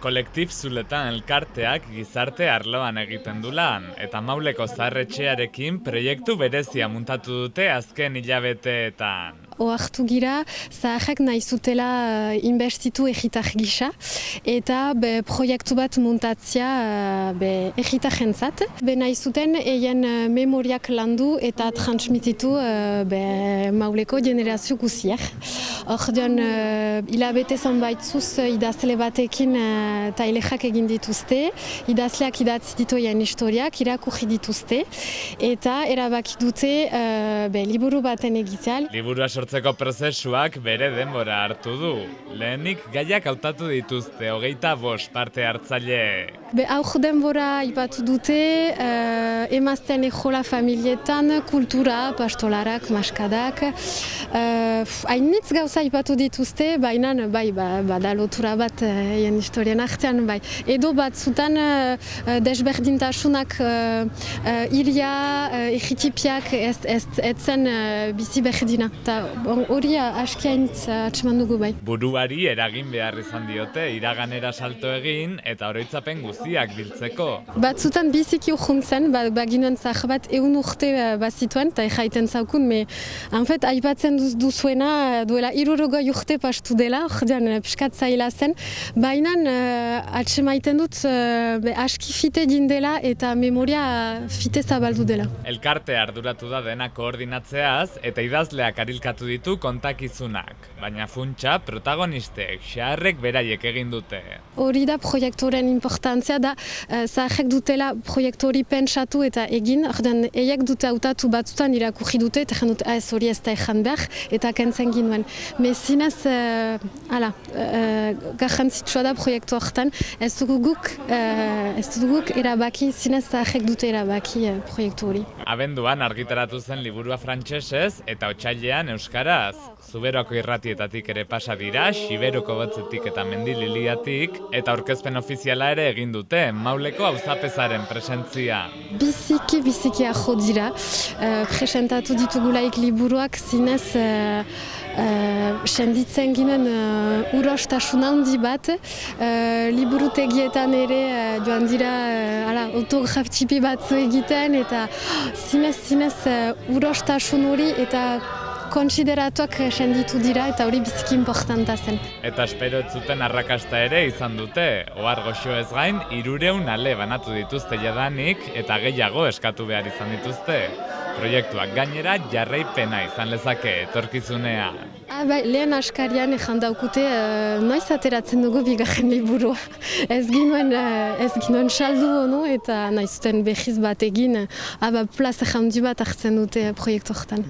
Kolektif Zuletan elkarteak gizarte arloan egiten du lan, eta Mauleko zaharretxearekin proiektu berezia muntatu dute azken hilabeteetan. Oartu gira, zaharrak nahi zutela inbestitu egitar gisa, eta proiektu bat muntatzea egitarrentzat. Nahi zuten eien memoriak landu eta transmititu Mauleko generazio guziak. Ordean, hilabete zonbaitzuz idazle batekin tailexak egin dituzte, idazleak idatzi ditoien historiak irakurri dituzte, eta erabaki dute liburu baten egitea. Liburua sortzeko prozesuak bere denbora hartu du. Lehenik gaiak hautatu dituzte, 25 parte hartzaile. Aur denbora ipatu dute, emazten ejola familietan, kultura, pastolarak, maskadak. Hainitz gauza ipatu dituzte, baina bada lotura bat egin historian artean. Edo batzutan desberdintasunak hiria, egitipiak etzen bizi berdina. Hori aski hainitz atseman dugu bai. Buruari eragin behar izan diote, iraganera salto egin eta oroitzapen guztiak biltzeko. Batzutan biziki urjuntzen, baginuen zahar bat 100 urte bazituen, eta jaiten zaukun, aipatzen duzuena duela 60 urte pastu dela, ordean piskat zaila zen, baina atsemaiten dut aski fite dindela eta memoria fite zabaldu dela. Elkarte arduratu da dena koordinatzeaz eta idazleak arilkatu ditu kontakizunak, baina funtsa protagonistek, xaharrek beraiek egin dute. Hori da proiektoren importantzia da, zaharrek dutela proiektu hori pentsatu eta egin, ordean eiek dute hautatu batzutan irakurri dute, eta dut ez hori ez da ezan behar, eta kentzen ginuen. Zinez, garrantzitsua da proiektu horretan, ez dugu guk erabaki, zinez zaharrek dute erabaki proiektu hori. Abenduan argitaratu zen liburua frantsesez eta otsailean euskaraz. Zuberoako irratietatik ere pasa dira, Xiberuko Botzetik eta Mendililiatik, eta aurkezpen ofiziala ere egin dute, Mauleko auzapezaren presentzia. Biziki ajo dira, presentatu ditugulaik liburuak zinez senditzen ginen urostasun handi bat, liburutegietan ere joan dira autograf txipi batzu egiten, eta zinez urostasun hori eta kontsideratuak senditu dira eta hori biziki importanta zen. Eta espero ez zuten arrakasta ere izan dute. Ohar goxo ez gain, 300 ale banatu dituzte jadanik eta gehiago eskatu behar izan dituzte. Proiektuak gainera jarraipena izan lezake etorkizunean. Lehen askarian ezan daukute noiz ateratzen dugu bigarren liburua. Ez ginuen saldu ono eta nahi zuten behiz bat egin, plaza handi bat hartzen dute proiektu horretan.